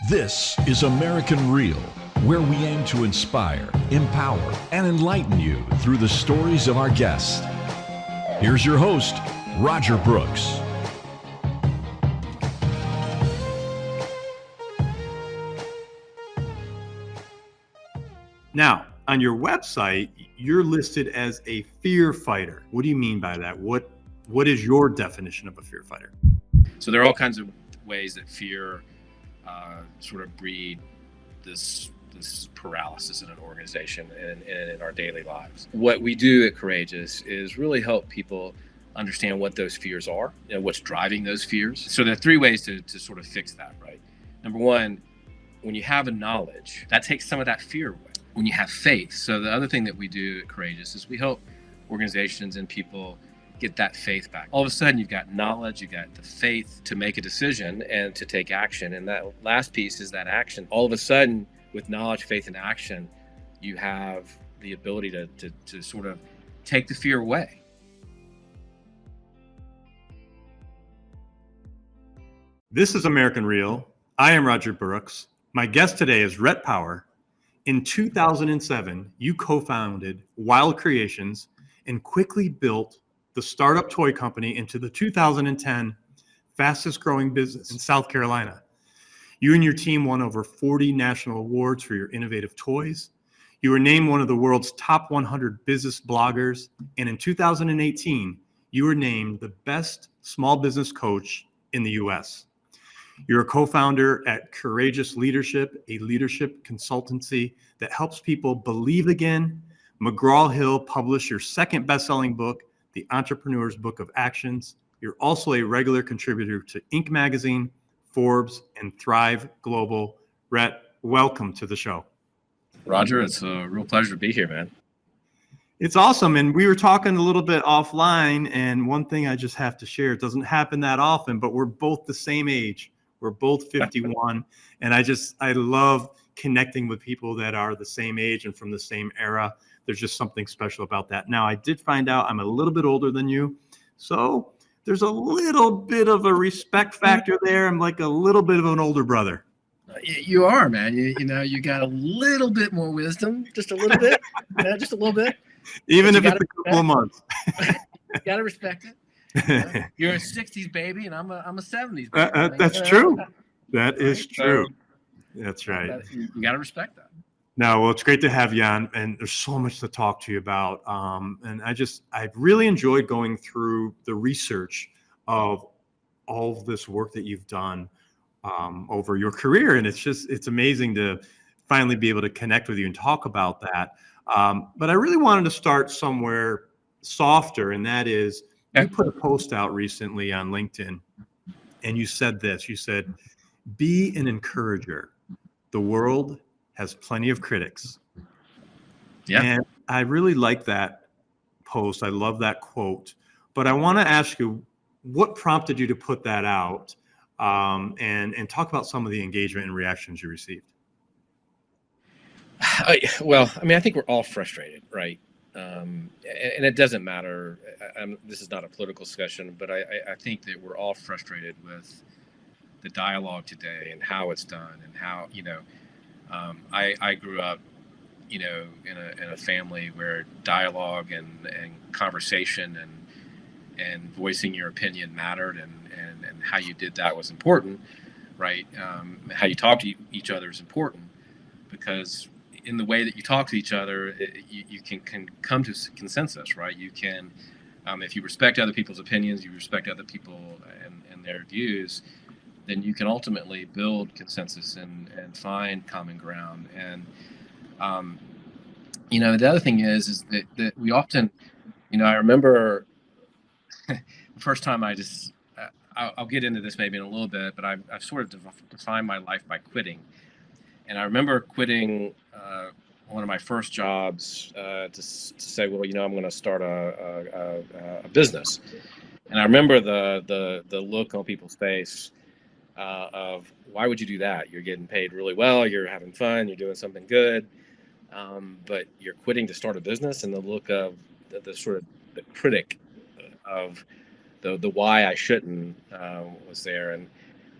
This is American Real, where we aim to inspire, empower, and enlighten you through the stories of our guests. Here's your host, Roger Brooks. Now, on your website, you're listed as a fear fighter. What do you mean by that? What is your definition of a fear fighter? So there are all kinds of ways that fear sort of breed this paralysis in an organization and in our daily lives. What we do at Courageous is really help people understand what those fears are and what's driving those fears. So there are three ways to sort of fix that, right? Number one, when you have a knowledge, that takes some of that fear away. When you have faith. So the other thing that we do at Courageous is we help organizations and people get that faith back. All of a sudden, you've got knowledge, you've got the faith to make a decision and to take action. And that last piece is that action. All of a sudden, with knowledge, faith, and action, you have the ability to sort of take the fear away. This is American Real. I am Roger Brooks. My guest today is Rhett Power. In 2007, you co-founded Wild Creations and quickly built the startup toy company into the 2010 fastest growing business in South Carolina. You and your team won over 40 national awards for your innovative toys. You were named one of the world's top 100 business bloggers. And in 2018, you were named the best small business coach in the US. You're a co-founder at Courageous Leadership, a leadership consultancy that helps people believe again. McGraw Hill published your second best-selling book, The Entrepreneur's Book of Actions. You're also a regular contributor to Inc. magazine, Forbes, and Thrive Global. Rhett, welcome to the show. Roger, it's a real pleasure to be here, man. It's awesome. And we were talking a little bit offline, and one thing I just have to share, it doesn't happen that often, but we're both the same age. We're both 51. And I love connecting with people that are the same age and from the same era. There's just something special about that. Now, I did find out I'm a little bit older than you. So there's a little bit of a respect factor there. I'm like a little bit of an older brother. You are, man. You know, you got a little bit more wisdom, just a little bit, just a little bit. Even if it's a couple of months. You got to respect it. You're a 60s baby, and I'm a 70s baby. That's true. That is true. That's right. You got to respect that. No, well, it's great to have you on, and there's so much to talk to you about. And I really enjoyed going through the research of all of this work that you've done over your career. And it's amazing to finally be able to connect with you and talk about that. But I really wanted to start somewhere softer, and that is, you put a post out recently on LinkedIn, and you said this. You said, "Be an encourager. The world has plenty of critics." Yeah. And I really like that post. I love that quote. But I want to ask you, what prompted you to put that out, and talk about some of the engagement and reactions you received? Well, I mean, I think we're all frustrated, right? And it doesn't matter. This is not a political discussion, but I think that we're all frustrated with the dialogue today and how it's done, and how, I grew up, in a family where dialogue and conversation and voicing your opinion mattered, and how you did that was important, right? How you talk to each other is important, because in the way that you talk to each other, you can come to consensus, right? You can, if you respect other people's opinions, you respect other people and their views, then you can ultimately build consensus and find common ground. And, the other thing is that we often, I remember the first time I'll get into this maybe in a little bit, but I've sort of defined my life by quitting. And I remember quitting one of my first jobs to say, well, I'm going to start a business. And I remember the look on people's face of, why would you do that? You're getting paid really well, you're having fun, you're doing something good, but you're quitting to start a business. And the look of the sort of the critic of the why I shouldn't was there. And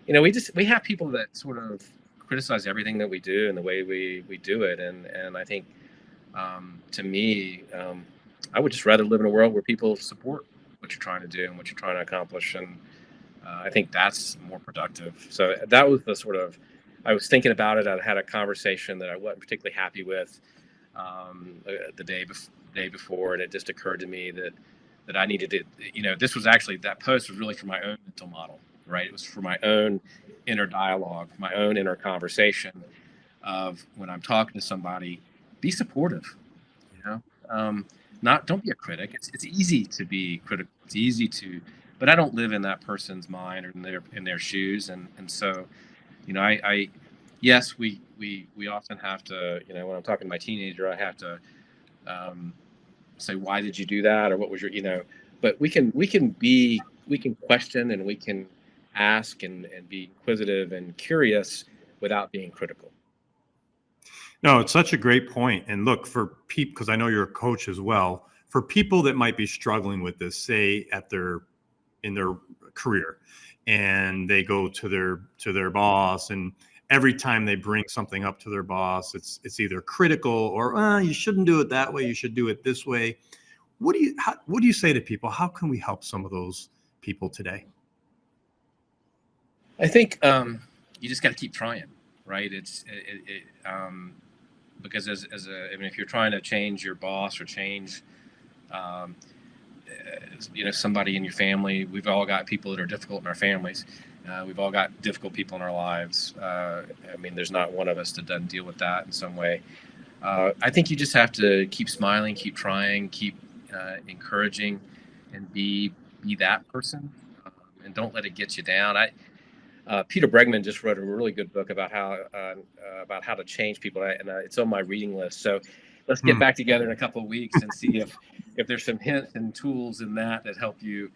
we have people that sort of criticize everything that we do and the way we do it. And I think, to me, I would just rather live in a world where people support what you're trying to do and what you're trying to accomplish. And I think that's more productive. So that was the sort of, I was thinking about it. I had a conversation that I wasn't particularly happy with the day before, and it just occurred to me that I needed to, this was actually, that post was really for my own mental model, right? It was for my own inner dialogue, my own inner conversation of when I'm talking to somebody, be supportive, don't be a critic. It's easy to be critical. It's easy to, but I don't live in that person's mind or in their shoes. And so, I yes, we often have to, when I'm talking to my teenager, I have to say, why did you do that? Or what was your, but we can question, and we can ask and be inquisitive and curious without being critical. No, it's such a great point. And look, for people, because I know you're a coach as well, for people that might be struggling with this, say in their career, and they go to their boss, and every time they bring something up to their boss, it's either critical or you shouldn't do it that way, you should do it this way. What do you say to people? How can we help some of those people today? I think you just got to keep trying, right? Because if you're trying to change your boss or change, somebody in your family, we've all got people that are difficult in our families. We've all got difficult people in our lives. There's not one of us that doesn't deal with that in some way. I think you just have to keep smiling, keep trying, keep encouraging, and be that person, and don't let it get you down. Peter Bregman just wrote a really good book about how to change people, and it's on my reading list. So let's get back together in a couple of weeks and see if there's some hints and tools in that help you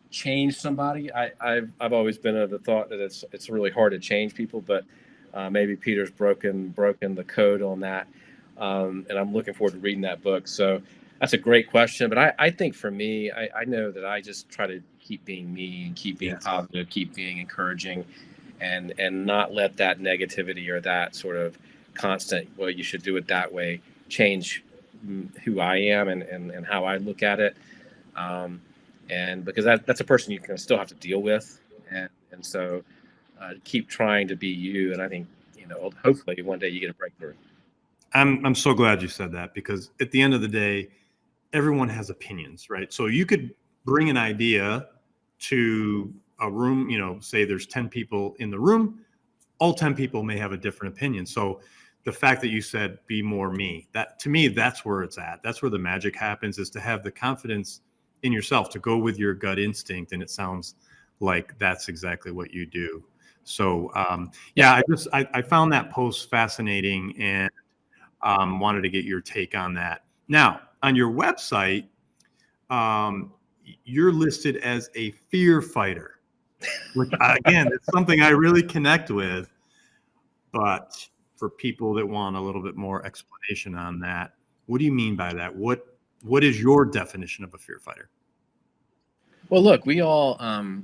change somebody. I've always been of the thought that it's really hard to change people, but maybe Peter's broken the code on that, and I'm looking forward to reading that book. So that's a great question. But I think for me, I know that I just try to keep being me and keep being positive, keep being encouraging, and not let that negativity or that sort of constant, well, you should do it that way, change who I am and how I look at it. And because that's a person you can still have to deal with. And so keep trying to be you. And I think, hopefully one day you get a breakthrough. I'm so glad you said that, because at the end of the day, everyone has opinions, right? So you could bring an idea to a room, say there's 10 people in the room, all 10 people may have a different opinion. So the fact that you said, be more me, that to me, that's where it's at. That's where the magic happens, is to have the confidence in yourself to go with your gut instinct. And it sounds like that's exactly what you do. So, I found that post fascinating, and wanted to get your take on that. Now, on your website, you're listed as a fear fighter, which again, it's something I really connect with. But for people that want a little bit more explanation on that, what do you mean by that? What is your definition of a fear fighter? Well, look, we all, I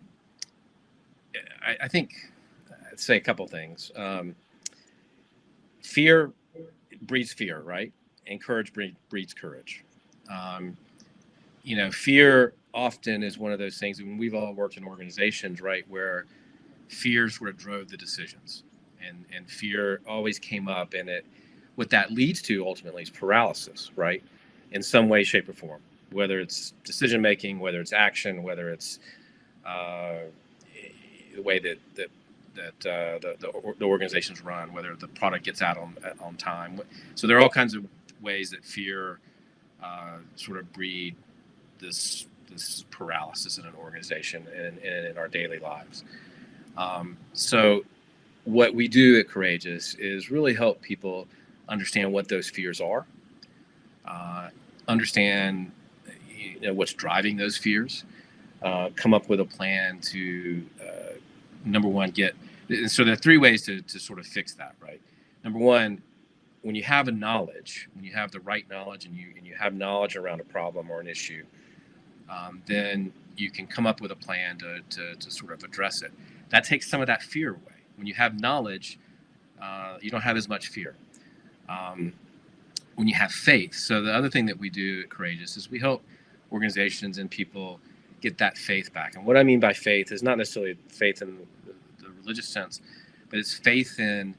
think, I'd say a couple things. Fear breeds fear, right? And courage breeds courage. Fear often is one of those things, and we've all worked in organizations, right, where fear sort of drove the decisions, and fear always came up, and what that leads to ultimately is paralysis, right? In some way, shape, or form, whether it's decision making, whether it's action, whether it's the way that the organizations run, whether the product gets out on time. So there are all kinds of ways that fear sort of breed this paralysis in an organization and in our daily lives. So what we do at Courageous is really help people understand what those fears are, understand what's driving those fears, come up with a plan to number one, so there are three ways to sort of fix that, right? Number one, when you have when you have the right knowledge and you have knowledge around a problem or an issue, then you can come up with a plan to sort of address it. That takes some of that fear away. When you have knowledge, You don't have as much fear. When you have faith. So the other thing that we do at Courageous is we help organizations and people get that faith back. And what I mean by faith is not necessarily faith in the religious sense, but it's faith in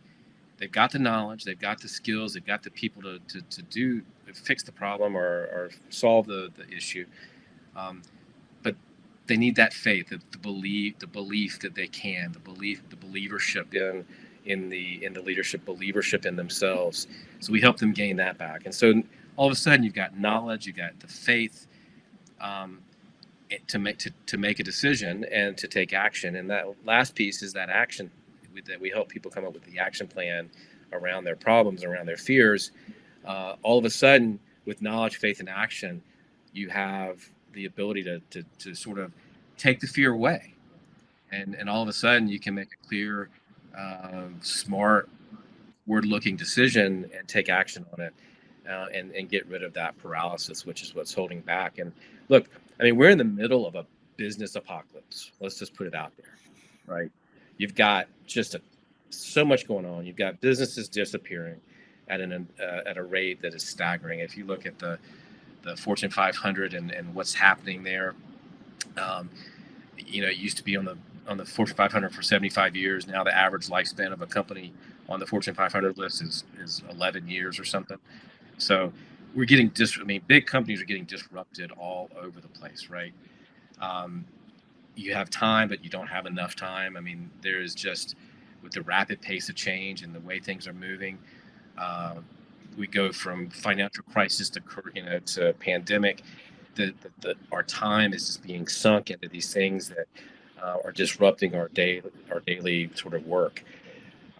they've got the knowledge, they've got the skills, they've got the people to fix the problem or solve the issue. But they need that faith, the belief that they can, the believership in the leadership, believership in themselves. So we help them gain that back. And so all of a sudden you've got knowledge, you've got the faith to make a decision and to take action. And that last piece is that action that we help people come up with the action plan around their problems, around their fears. All of a sudden with knowledge, faith, and action, you have the ability to sort of take the fear away. And all of a sudden you can make a clear, smart, forward-looking decision and take action on it, and get rid of that paralysis, which is what's holding back. And look, I mean, we're in the middle of a business apocalypse. Let's just put it out there, right? You've got just so much going on. You've got businesses disappearing at a rate that is staggering. If you look at the Fortune 500 and what's happening there, it used to be on the Fortune 500 for 75 years. Now the average lifespan of a company on the Fortune 500 list is 11 years or something. So we're getting big companies are getting disrupted all over the place, right? You have time, but you don't have enough time. I mean, there's just, with the rapid pace of change and the way things are moving, we go from financial crisis to pandemic. Our time is just being sunk into these things that are disrupting our daily sort of work.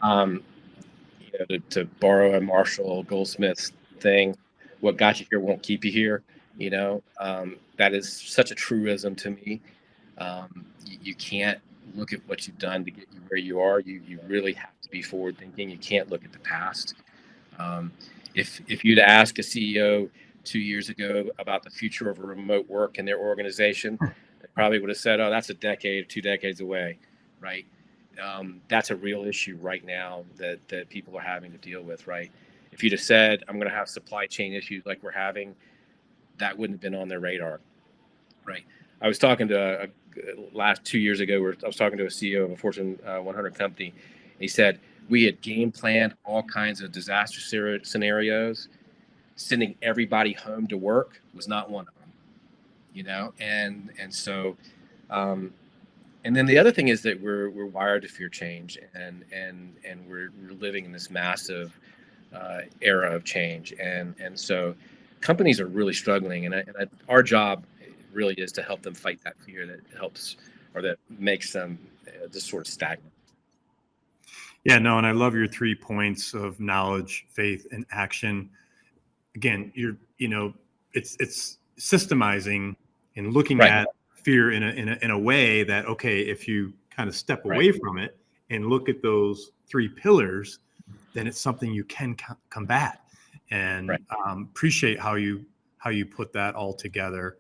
To borrow a Marshall Goldsmith thing, what got you here won't keep you here. That is such a truism to me. You can't look at what you've done to get you where you are. You really have to be forward thinking. You can't look at the past. If you'd ask a CEO 2 years ago about the future of remote work in their organization, they probably would have said, "Oh, that's a decade, 2 decades away," right? That's a real issue right now that people are having to deal with, right? If you'd have said, "I'm going to have supply chain issues like we're having," that wouldn't have been on their radar, right? I was talking to last 2 years ago, I was talking to a CEO of a Fortune 100 company. And he said, we had game planned all kinds of disaster scenarios. Sending everybody home to work was not one of them, and so, and then the other thing is that we're wired to fear change, and we're living in this massive era of change, and so companies are really struggling, and our job really is to help them fight that fear that helps or that makes them just sort of stagnant. Yeah, no, and I love your 3 points of knowledge, faith, and action. Again, it's systemizing and looking Right. at fear in a way that, okay, if you kind of step away from it and look at those 3 pillars, then it's something you can combat. And appreciate how you put that all together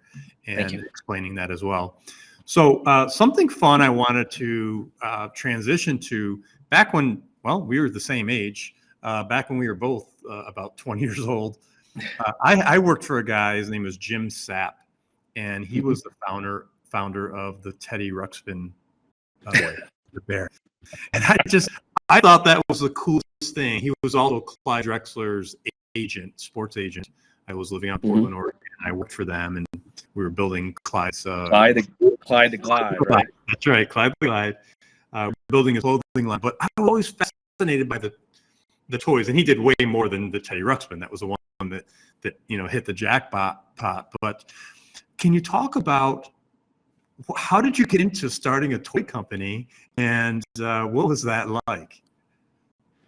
and explaining that as well. So something fun I wanted to transition to back when, we were the same age, back when we were both about 20 years old. I worked for a guy, his name was Jim Sapp, and he was the founder of the Teddy Ruxpin the Bear. And I thought that was the coolest thing. He was also Clyde Drexler's sports agent. I was living on Portland, Oregon, and I worked for them, and we were building Clyde's Clyde the Glide, right? That's right, Clyde the Glide, building a clothing line. But I was always fascinated by the toys, and he did way more than the Teddy Ruxpin. That was the one that hit the jackpot. But can you talk about how did you get into starting a toy company, and what was that like?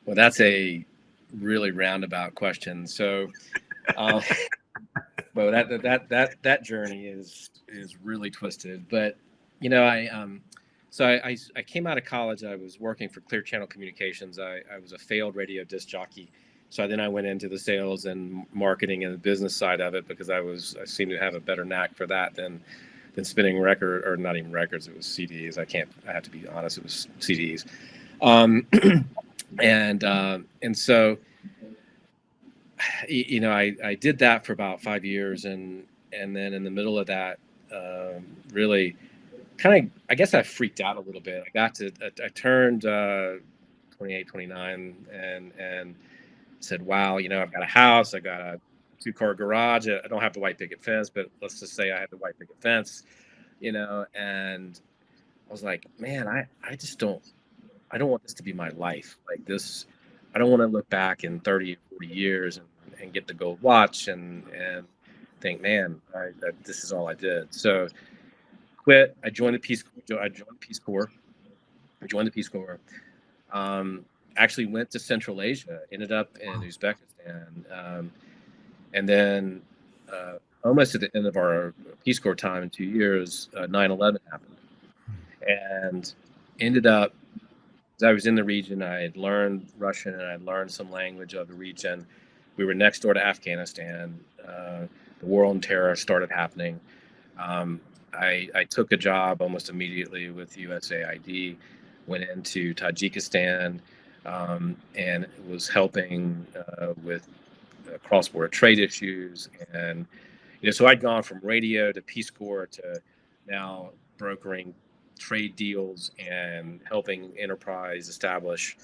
Well, that's a really roundabout question. So, well, that journey is really twisted. But I came out of college. I was working for Clear Channel Communications. I was a failed radio disc jockey. So then I went into the sales and marketing and the business side of it because I seemed to have a better knack for that than spinning not even records. It was CDs. I have to be honest. It was CDs. And so, I did that for about 5 years, and then in the middle of that, really kind of, I guess I freaked out a little bit. I turned 28, 29, and said, wow, I've got a house, I got a 2-car garage. I don't have the white picket fence, but let's just say I had the white picket fence, and I was like, man, I just I don't want this to be my life. Like this, I don't want to look back in 30 or 40 years and get the gold watch and think, man, this is all I did. So quit. I joined the Peace Corps. I joined the Peace Corps. Actually went to Central Asia, ended up in Uzbekistan. And then almost at the end of our Peace Corps time in 2 years, 9/11 happened. And ended up, as I was in the region, I had learned Russian and I learned some language of the region. We were next door to Afghanistan. The war on terror started happening. I took a job almost immediately with USAID, went into Tajikistan, and was helping with cross-border trade issues. And so I'd gone from radio to Peace Corps to now brokering trade deals and helping enterprise establish,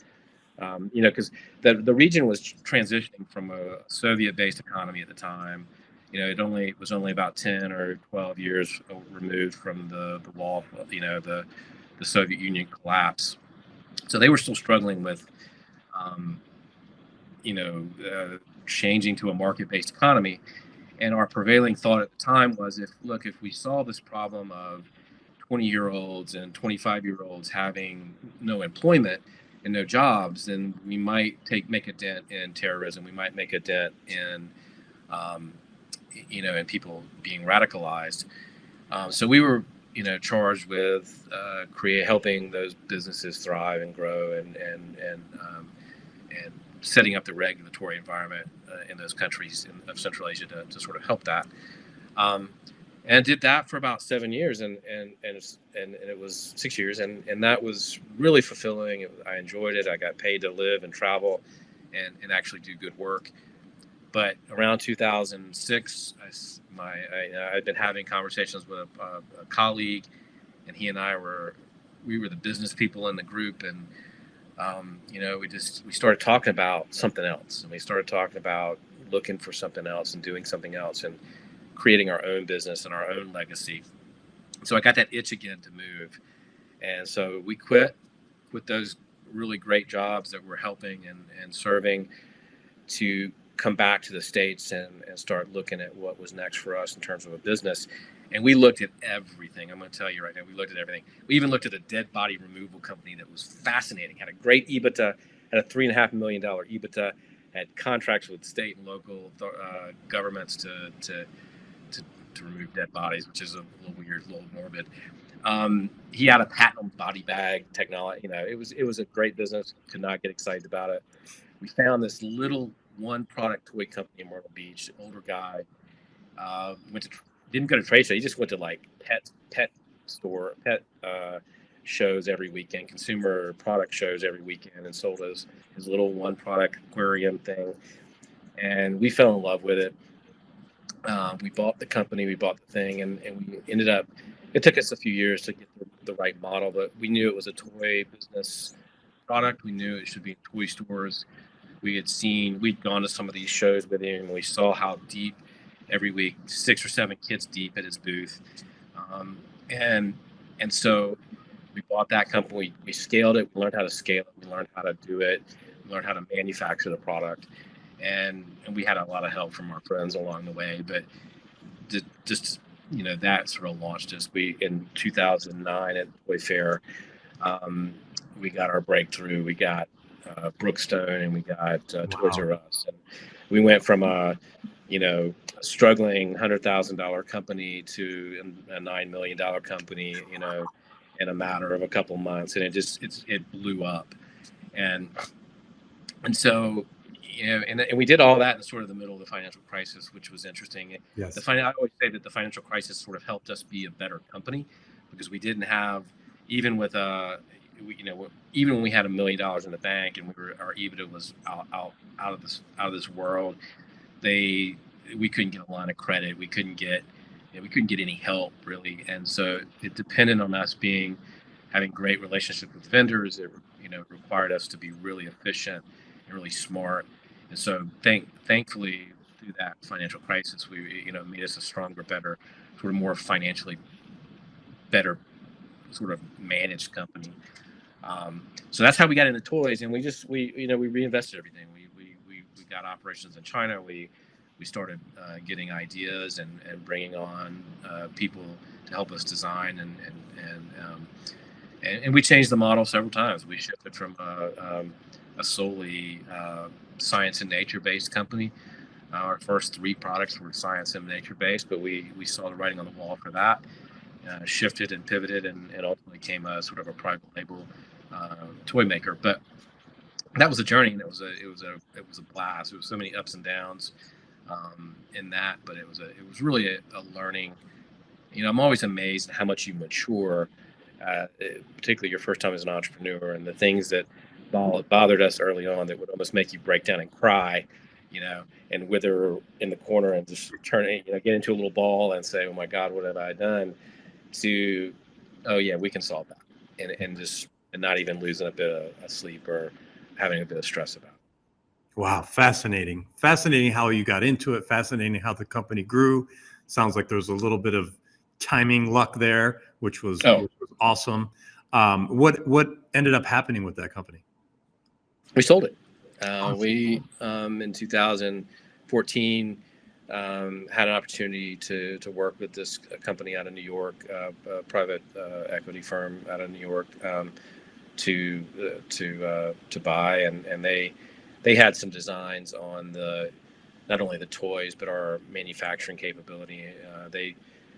because the region was transitioning from a Soviet-based economy at the time. It was only about 10 or 12 years removed from the wall, the Soviet Union collapse. So they were still struggling with, changing to a market-based economy. And our prevailing thought at the time was, if we solve this problem of 20-year-olds and 25-year-olds having no employment and no jobs, then we might make a dent in terrorism. We might make a dent in, in people being radicalized. So we were, charged with helping those businesses thrive and grow, and setting up the regulatory environment in those countries of Central Asia to sort of help that. And did that for about 7 years, and it was 6 years, and that was really fulfilling. I enjoyed it. I got paid to live and travel, and actually do good work. But around 2006, I'd been having conversations with a colleague, and he and I were the business people in the group, and we started talking about something else, and we started talking about looking for something else and doing something else and creating our own business and our own legacy. So I got that itch again to move, and so we quit those really great jobs that were helping and serving, to come back to the States and start looking at what was next for us in terms of a business. And we looked at everything. I'm going to tell you right now, we looked at everything. We even looked at a dead body removal company that was fascinating, had a great EBITDA, had a $3.5 million EBITDA, had contracts with state and local governments to remove dead bodies, which is a little weird, a little morbid. He had a patent on body bag technology. It was a great business. Could not get excited about it. We found this little one product toy company in Myrtle Beach. Older guy, didn't go to trade show. He just went to like pet shows every weekend, consumer product shows every weekend, and sold his little one product aquarium thing. And we fell in love with it. We bought the company, we bought the thing, and we ended up, it took us a few years to get the right model, but we knew it was a toy business product. We knew it should be in toy stores. We'd gone to some of these shows with him, and we saw how deep every week, 6 or 7 kids deep at his booth. And so we bought that company. We scaled it. We learned how to scale it. We learned how to do it. We learned how to manufacture the product. And we had a lot of help from our friends along the way. But just that sort of launched us. In 2009 at Toy Fair, we got our breakthrough. We got Brookstone, and we got Toys R Us. And we went from a struggling $100,000 company to a $9 million company, in a matter of a couple months, and it blew up. And so, and we did all that in sort of the middle of the financial crisis, which was interesting. Yes. I always say that the financial crisis sort of helped us be a better company, because we didn't have, even with even when we had $1 million in the bank and our EBITDA was out of this world, we couldn't get a line of credit. We couldn't get any help really. And so it depended on us having great relationships with vendors. It, required us to be really efficient and really smart. And so thankfully through that financial crisis, we, made us a stronger, better, sort of more financially better sort of managed company. So that's how we got into toys, and we reinvested everything. We got operations in China. We started getting ideas and bringing on people to help us design, and we changed the model several times. We shifted from a solely science and nature based company. Our first 3 products were science and nature based, but we saw the writing on the wall for that. Shifted and pivoted, and ultimately came a sort of a private label toy maker. But that was a journey, and it was a blast. There was so many ups and downs in that, but it was really a learning. I'm always amazed at how much you mature, particularly your first time as an entrepreneur, and the things that bothered us early on that would almost make you break down and cry, and wither in the corner and just get into a little ball and say, "Oh my God, what have I done?" To, "Oh yeah, we can solve that," and not even losing a bit of sleep or having a bit of stress about it. Wow, fascinating how you got into it. Fascinating how the company grew. Sounds like there was a little bit of timing luck there, which was awesome. What ended up happening with that company? We sold it. We in 2014 had an opportunity to work with this company out of New York, a private equity firm out of New York, to buy, and they had some designs on not only the toys but our manufacturing capability.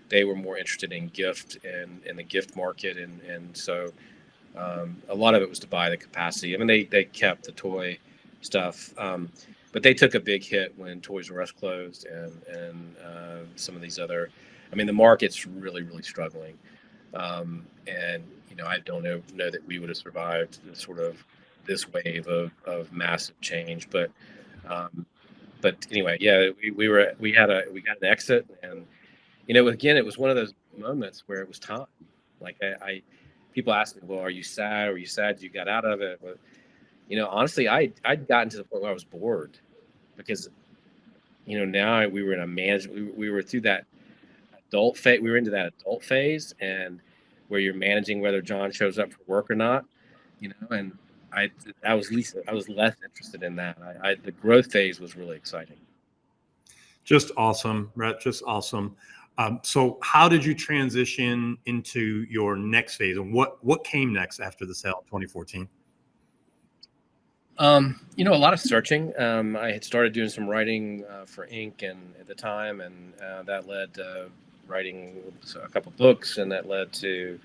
They were more interested in gift and in the gift market, and so a lot of it was to buy the capacity. I mean, they kept the toy stuff, but they took a big hit when Toys R Us closed, and some of these other. I mean, the market's really, really struggling, and I don't know that we would have survived this wave of massive change. But anyway, yeah, we got an exit, and again, it was one of those moments where it was time. Like people ask me, well, are you sad? Are you sad you got out of it? But honestly, I'd gotten to the point where I was bored, because now we were in a management. We were through that adult phase. We were into that adult phase, and where you're managing whether John shows up for work or not. And I was less interested in that. The growth phase was really exciting. Just awesome, Rhett. Just awesome. So how did you transition into your next phase, and what came next after the sale in 2014? A lot of searching. I had started doing some writing for Inc. and at the time, and that led to writing a couple books, and that led to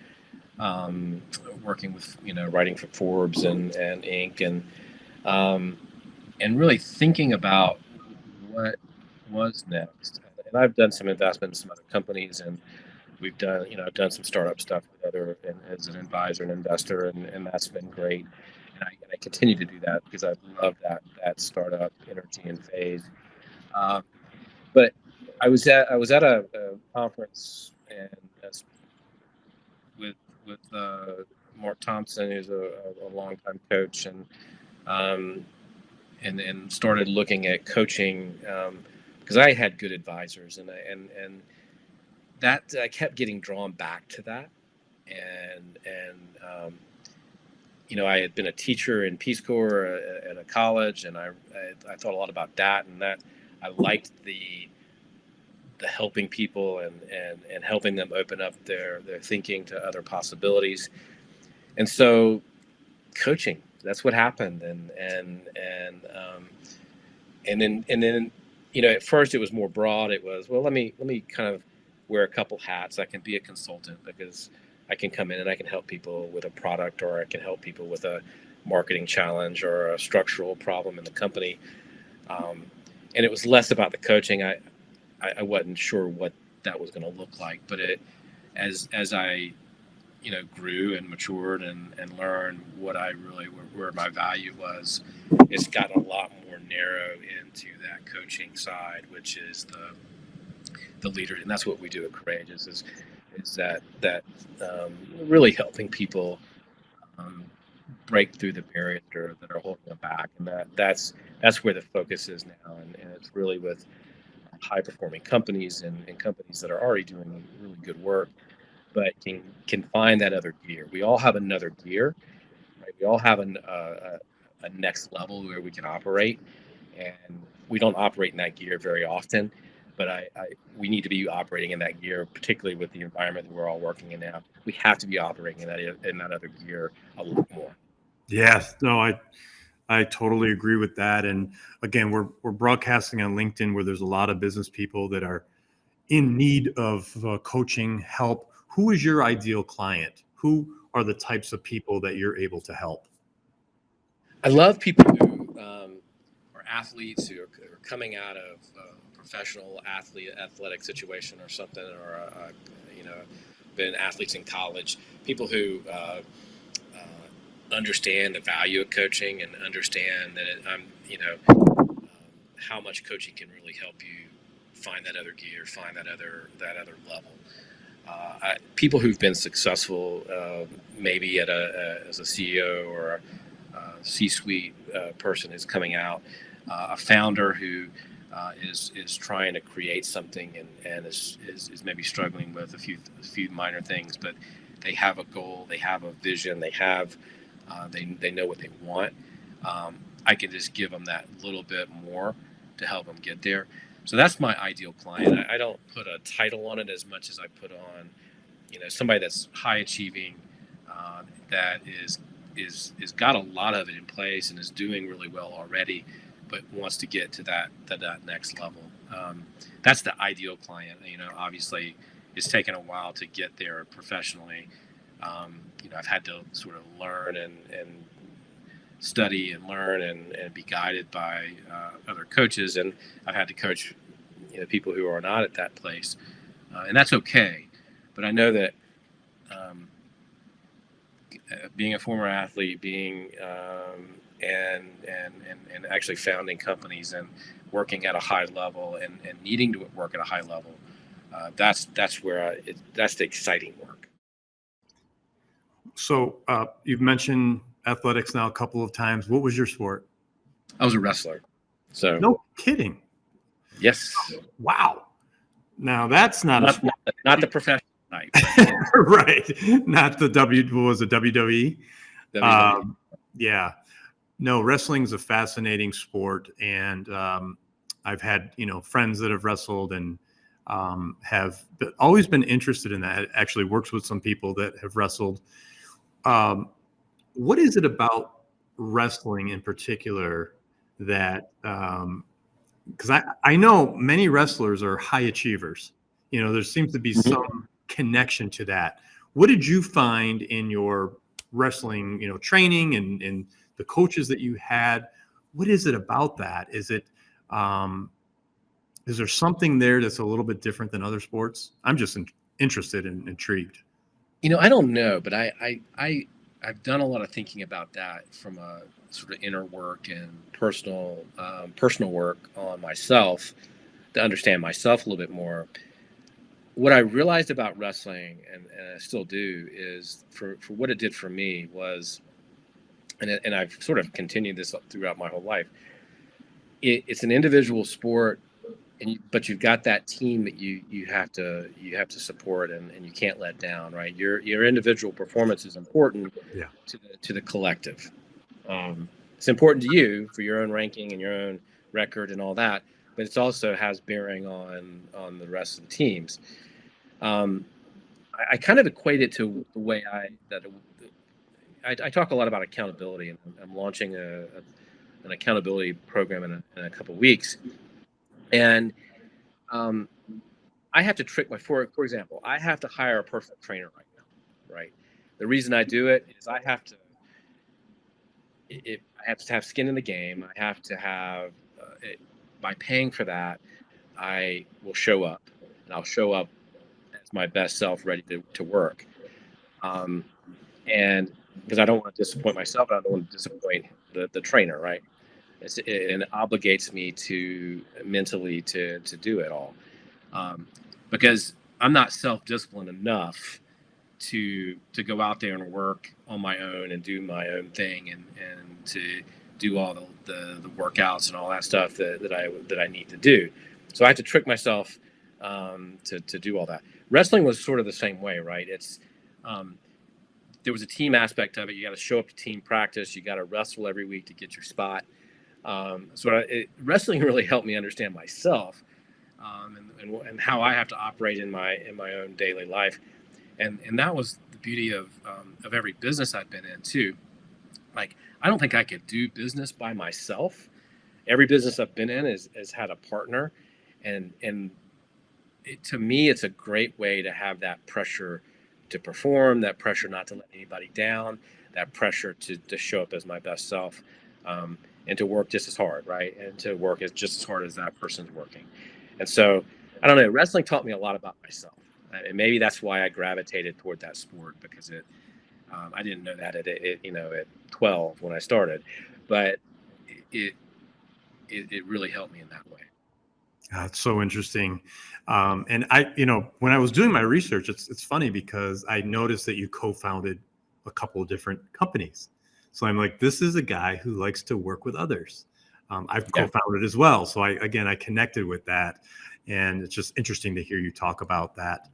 working with writing for Forbes and Inc. and really thinking about what was next. And I've done some investment in some other companies, and I've done some startup stuff with as an advisor and investor, and that's been great. And I continue to do that because I love that startup energy and phase. But I was at a conference and with Mark Thompson, who's a longtime coach, and started looking at coaching because I had good advisors, and that I kept getting drawn back to that, and I had been a teacher in Peace Corps at a college, and I thought a lot about that, and that I liked the helping people and helping them open up their thinking to other possibilities. And so coaching, that's what happened. And then at first it was more broad. It was, well, let me kind of wear a couple hats. I can be a consultant because I can come in and I can help people with a product, or I can help people with a marketing challenge or a structural problem in the company. And it was less about the coaching. I wasn't sure what that was going to look like, but as I grew and matured and learned what I really, where my value was, it's gotten a lot more narrow into that coaching side, which is the leader. And that's what we do at Courageous is that really helping people break through the barriers that are holding them back. And that's where the focus is now. And it's really with high performing companies and companies that are already doing really good work, but can find that other gear. We all have another gear, right? We all have a next level where we can operate, and we don't operate in that gear very often. But we need to be operating in that gear, particularly with the environment that we're all working in now. We have to be operating in that other gear a lot more. Yes, no, I totally agree with that. And again, we're broadcasting on LinkedIn, where there's a lot of business people that are in need of coaching help. Who is your ideal client? Who are the types of people that you're able to help? I love people who are athletes who are coming out of a professional athletic situation or something, or been athletes in college. People who understand the value of coaching and understand that how much coaching can really help you find that other gear, find that other level. People who've been successful, maybe as a CEO or a C-suite person is coming out, a founder who is trying to create something and is maybe struggling with a few minor things, but they have a goal, they have a vision, they know what they want. I can just give them that little bit more to help them get there. So that's my ideal client. I don't put a title on it as much as I put on, somebody that's high achieving, that is got a lot of it in place and is doing really well already, but wants to get to that next level. That's the ideal client. Obviously, it's taken a while to get there professionally. I've had to sort of learn and study and learn and be guided by other coaches, and I've had to coach people who are not at that place, and that's okay. But I know that being a former athlete, being and actually founding companies and working at a high level and needing to work at a high level, that's where that's the exciting work. So you've mentioned athletics now a couple of times. What was your sport? I was a wrestler. So no kidding. Yes. Wow. Now that's not the professional type. Right. Not the WWE. WWE. Yeah. No, wrestling is a fascinating sport, and I've had friends that have wrestled and have always been interested in that. It actually works with some people that have wrestled. What is it about wrestling in particular that, because I know many wrestlers are high achievers, there seems to be some connection to that. What did you find in your wrestling, training and the coaches that you had? What is it about that? Is there something there that's a little bit different than other sports? I'm just interested and intrigued. I don't know, but I've done a lot of thinking about that from a sort of inner work and personal work on myself to understand myself a little bit more. What I realized about wrestling, and I still do, is for what it did for me was, and I've sort of continued this throughout my whole life. It's an individual sport, but you've got that team that you have to support and you can't let down, right? Your individual performance is important to the collective. It's important to you for your own ranking and your own record and all that, but it also has bearing on the rest of the teams. I kind of equate it to the way I talk a lot about accountability, and I'm launching an accountability program in a couple of weeks. And I have to trick for example, I have to hire a personal trainer right now, right? The reason I do it is I have to have skin in the game. I have to have by paying for that, I will show up, and I'll show up as my best self, ready to work. Um, and because I don't want to disappoint myself, I don't want to disappoint the trainer, right? And it obligates me to mentally to do it all, um, because I'm not self-disciplined enough to go out there and work on my own and do my own thing and to do all the workouts and all that stuff that I need to do. So I have to trick myself to do all that. Wrestling was sort of the same way, right? Um, there was a team aspect of it. You got to show up to team practice. You got to wrestle every week to get your spot. Wrestling really helped me understand myself, and how I have to operate in my own daily life. And that was the beauty of every business I've been in too. Like, I don't think I could do business by myself. Every business I've been in has had a partner, and to me, it's a great way to have that pressure to perform, that pressure not to let anybody down, that pressure to show up as my best self, and to work just as hard, right? And to work just as hard as that person's working. And so, I don't know, wrestling taught me a lot about myself. And maybe that's why I gravitated toward that sport, because I didn't know that at 12 when I started, but it really helped me in that way. It's so interesting. And when I was doing my research, it's funny because I noticed that you co-founded a couple of different companies. So I'm like, this is a guy who likes to work with others. I've co-founded as well. So I connected with that. And it's just interesting to hear you talk about that.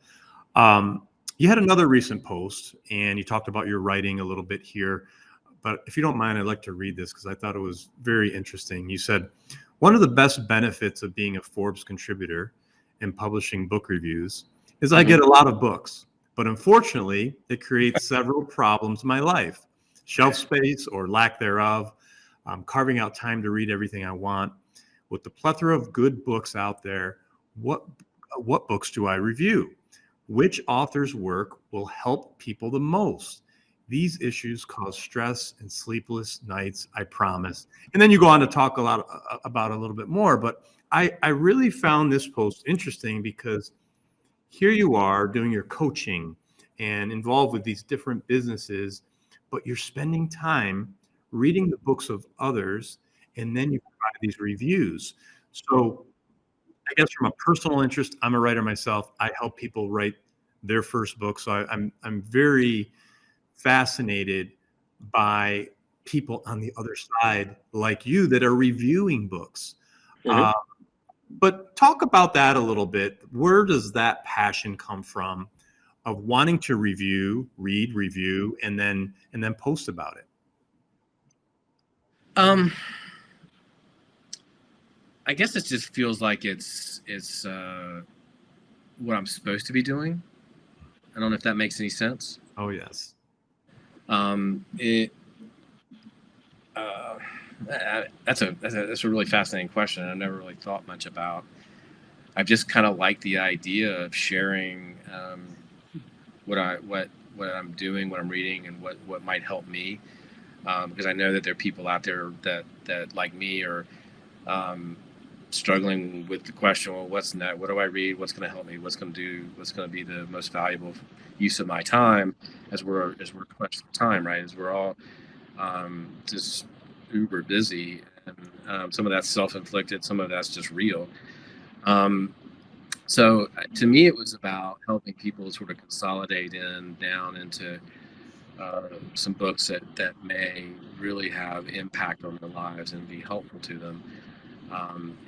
You had another recent post and you talked about your writing a little bit here. But if you don't mind, I'd like to read this because I thought it was very interesting. You said, one of the best benefits of being a Forbes contributor and publishing book reviews is I get a lot of books, but unfortunately, it creates several problems in my life. Shelf space or lack thereof, carving out time to read everything I want. With the plethora of good books out there, what books do I review? Which author's work will help people the most? These issues cause stress and sleepless nights, I promise. And then you go on to talk about a little bit more, but I really found this post interesting because here you are doing your coaching and involved with these different businesses, but you're spending time reading the books of others, and then you provide these reviews. So I guess from a personal interest, I'm a writer myself. I help people write their first book. So I'm very fascinated by people on the other side like you that are reviewing books. Mm-hmm. But talk about that a little bit. Where does that passion come from of wanting to read, review, and then post about it? I guess it just feels like it's what I'm supposed to be doing. I don't know if that makes any sense. Oh, yes. That's a really fascinating question. I never really thought much about. I've just kind of liked the idea of sharing what I'm doing, what I'm reading, and what might help me, because I know that there are people out there that like me are struggling with the question, well, what's next? What do I read? What's going to help me? What's going to be the most valuable use of my time as we're crunching time, right? As we're all just uber busy, and some of that's self-inflicted, some of that's just real. So to me, it was about helping people sort of consolidate down into some books that may really have impact on their lives and be helpful to them.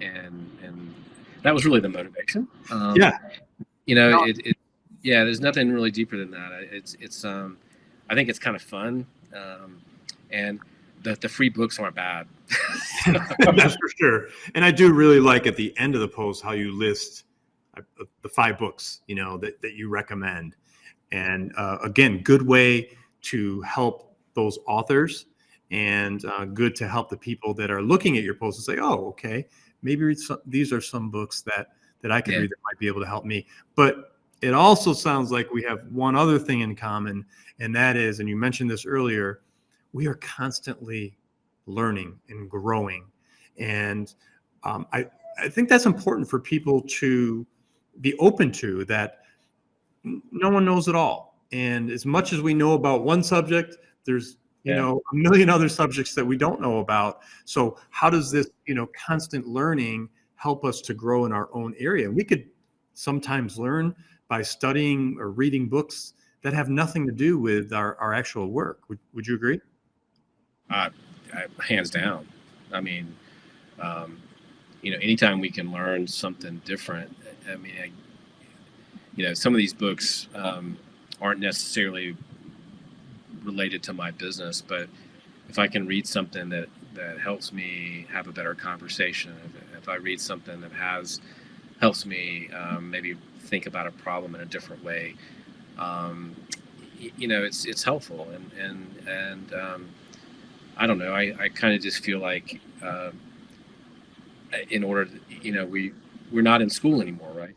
And that was really the motivation. There's nothing really deeper than that. It's I think it's kind of fun. And the free books aren't bad. That's for sure. And I do really like at the end of the post how you list the 5 books, that you recommend. And again, good way to help those authors, and good to help the people that are looking at your post and say, oh, okay, maybe these are some books that I could read that might be able to help me. But it also sounds like we have one other thing in common, and that is, and you mentioned this earlier, we are constantly learning and growing. And I think that's important for people to be open to, that no one knows it all. And as much as we know about one subject, there's, Yeah. a million other subjects that we don't know about. So how does this, constant learning help us to grow in our own area? And we could sometimes learn by studying or reading books that have nothing to do with our actual work. Would you agree? Hands down. I mean, anytime we can learn something different. I mean, some of these books aren't necessarily related to my business, but if I can read something that helps me have a better conversation, if I read something that helps me maybe think about a problem in a different way, it's helpful. And I don't know. I kind of just feel like in order to, we're not in school anymore, right?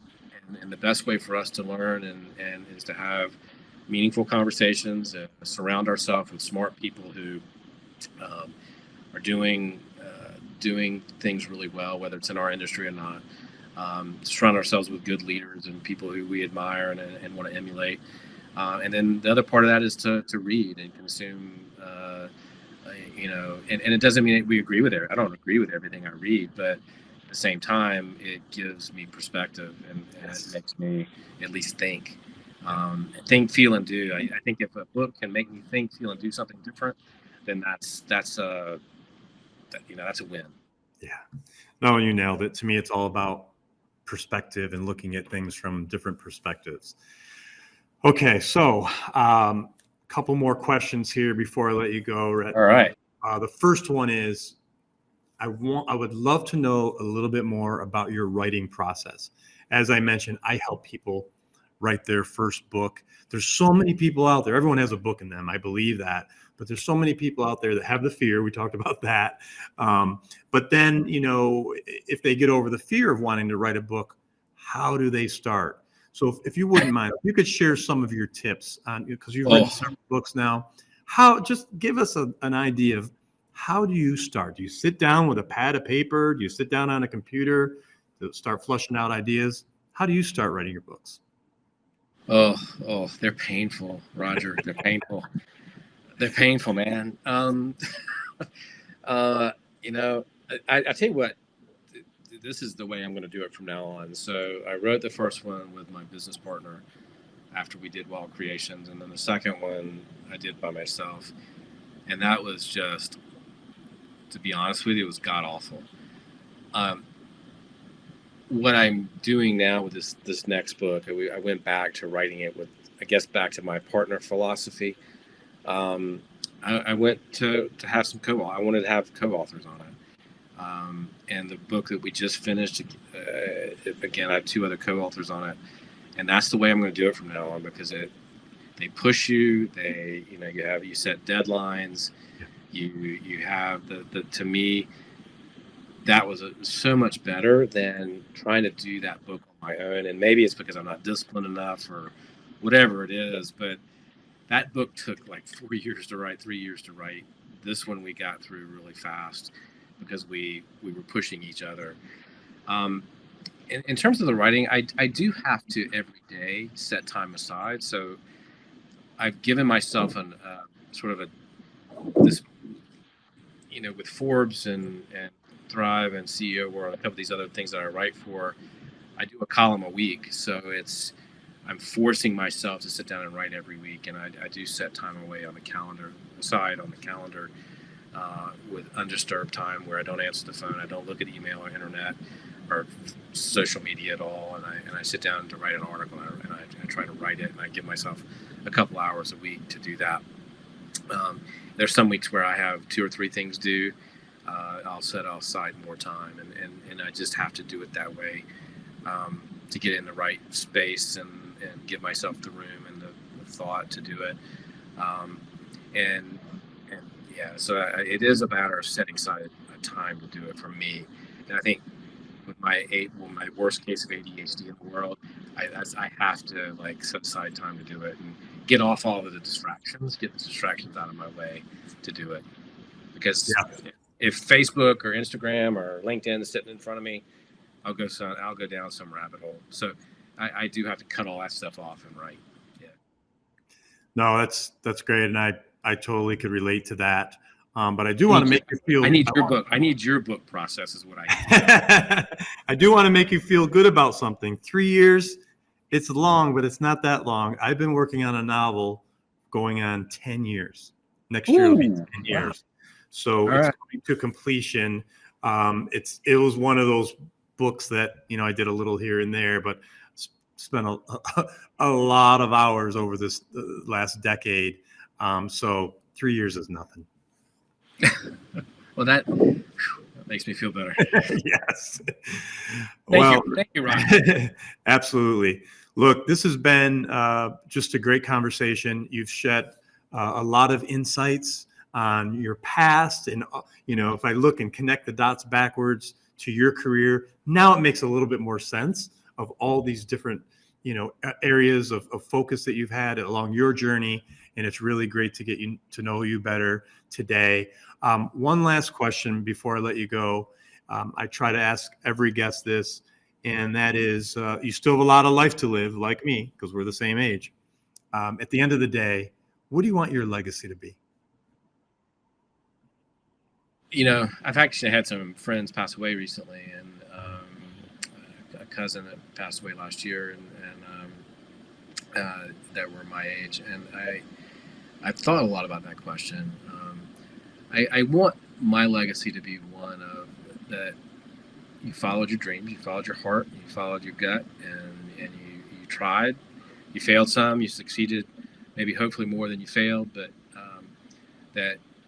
And the best way for us to learn and is to have meaningful conversations, surround ourselves with smart people who are doing things really well, whether it's in our industry or not. Surround ourselves with good leaders and people who we admire and want to emulate. And then the other part of that is to read and consume. And it doesn't mean we agree with it. I don't agree with everything I read, but at the same time, it gives me perspective and it makes me at least think. Feel, and do. I think if a book can make me think, feel, and do something different, then that's a win. Yeah. No, you nailed it. To me, it's all about perspective and looking at things from different perspectives. Okay, so a couple more questions here before I let you go, Rhett. All right. The first one is, I would love to know a little bit more about your writing process. As I mentioned, I help people write their first book. There's so many people out there. Everyone has a book in them. I believe that. But there's so many people out there that have the fear. We talked about that. But then, if they get over the fear of wanting to write a book, how do they start? So if you wouldn't mind, if you could share some of your tips on, because you've written several books now, just give us an idea of how do you start? Do you sit down with a pad of paper? Do you sit down on a computer to start flushing out ideas? How do you start writing your books? Oh, they're painful, Roger. They're painful. They're painful, man. I tell you what, this is the way I'm going to do it from now on. So I wrote the first one with my business partner after we did Wild Creations. And then the second one I did by myself. And that was just, to be honest with you, it was god awful. What I'm doing now with this next book, I went back to writing it with, I guess, back to my partner philosophy. I went to have some I wanted to have co-authors on it. And the book that we just finished, again, I have two other co-authors on it. And that's the way I'm going to do it from now on, because they push you. You set deadlines. You have the to me, that was so much better than trying to do that book on my own. And maybe it's because I'm not disciplined enough or whatever it is, but that book took like 4 years to write, 3 years to write. This one we got through really fast because we were pushing each other. In terms of the writing, I do have to every day set time aside. So I've given myself this, with Forbes and Thrive and CEO World, a couple of these other things that I write for, I do a column a week. So I'm forcing myself to sit down and write every week. And I do set time away on the calendar, with undisturbed time where I don't answer the phone. I don't look at email or internet or social media at all. And I sit down to write an article and I try to write it. And I give myself a couple hours a week to do that. There's some weeks where I have 2 or 3 things due. I'll set aside more time, and I just have to do it that way to get in the right space and give myself the room and the thought to do it. So it is a matter of setting aside a time to do it for me. And I think with my worst case of ADHD in the world, I have to set aside time to do it and get off all of the distractions, get the distractions out of my way to do it. Because if Facebook or Instagram or LinkedIn is sitting in front of me, I'll go down some rabbit hole. So I do have to cut all that stuff off and write. Yeah. No, that's great, and I totally could relate to that. But I do want to make you feel. I need your book. I need your book process is what I need. I do want to make you feel good about something. 3 years, it's long, but it's not that long. I've been working on a novel going on 10 years. Next year will be 10 years. So it's coming to completion. It was one of those books that, I did a little here and there, but spent a lot of hours over this last decade. So 3 years is nothing. Well, that makes me feel better. Yes. Thank you, Ron. Absolutely. Look, this has been just a great conversation. You've shed a lot of insights on your past, and if I look and connect the dots backwards to your career, now it makes a little bit more sense of all these different areas of focus that you've had along your journey, and it's really great to get to know you better today. One last question before I let you go. I try to ask every guest this, and that is, you still have a lot of life to live, like me, because we're the same age. At the end of the day, what do you want your legacy to be? I've actually had some friends pass away recently, and a cousin that passed away last year, and that were my age, and I've thought a lot about that question. I want my legacy to be one of that you followed your dreams, you followed your heart, you followed your gut, and you tried, you failed some, you succeeded, maybe hopefully more than you failed, but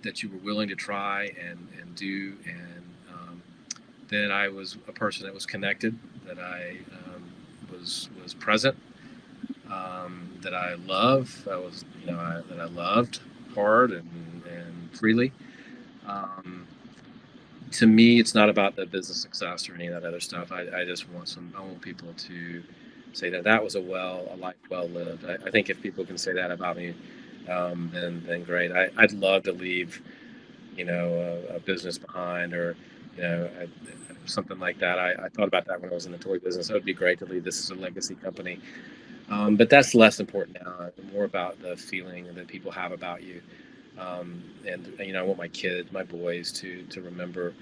that you were willing to try and do, and then I was a person that was connected, that I was present, that I love, that I loved hard and freely. To me, it's not about the business success or any of that other stuff. I just want people to say that was a life well lived. I think if people can say that about me, then great. I'd love to leave, a business behind, or something like that. I thought about that when I was in the toy business. It would be great to leave this as a legacy company, but that's less important now. More about the feeling that people have about you. And I want my kids, my boys, to remember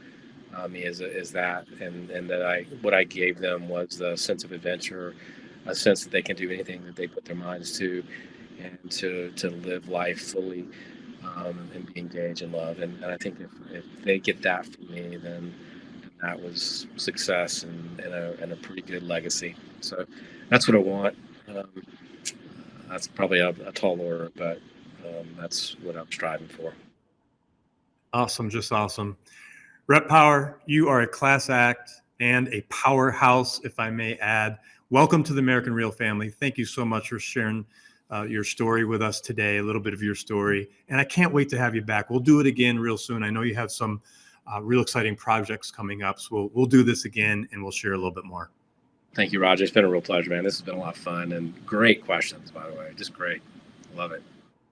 me as that, and that what I gave them was the sense of adventure, a sense that they can do anything that they put their minds to, and to live life fully, and be engaged in love. And I think if they get that from me, then that was success and a pretty good legacy. So that's what I want. That's probably a tall order, but that's what I'm striving for. Awesome. Just awesome. Rhett Power, you are a class act and a powerhouse, if I may add. Welcome to the American Real family. Thank you so much for sharing your story with us today, a little bit of your story. And I can't wait to have you back. We'll do it again real soon. I know you have some real exciting projects coming up. So we'll do this again, and we'll share a little bit more. Thank you, Roger. It's been a real pleasure, man. This has been a lot of fun, and great questions, by the way. Just great. Love it.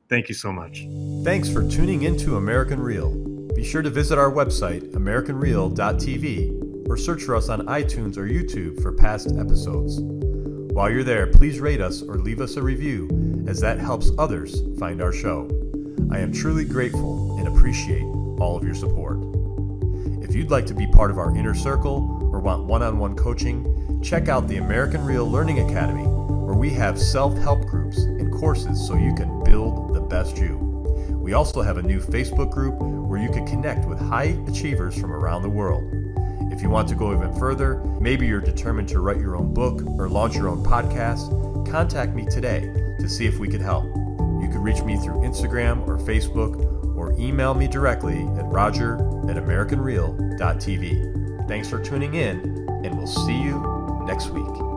Thank you so much. Thanks for tuning in to American Real. Be sure to visit our website, americanreal.tv, or search for us on iTunes or YouTube for past episodes. While you're there, please rate us or leave us a review, as that helps others find our show. I am truly grateful and appreciate all of your support. If you'd like to be part of our inner circle or want one-on-one coaching, check out the American Real Learning Academy, where we have self-help groups and courses so you can build the best you. We also have a new Facebook group where you can connect with high achievers from around the world. If you want to go even further, maybe you're determined to write your own book or launch your own podcast, contact me today to see if we could help. You can reach me through Instagram or Facebook, or email me directly at roger@americanreal.tv. Thanks for tuning in, and we'll see you next week.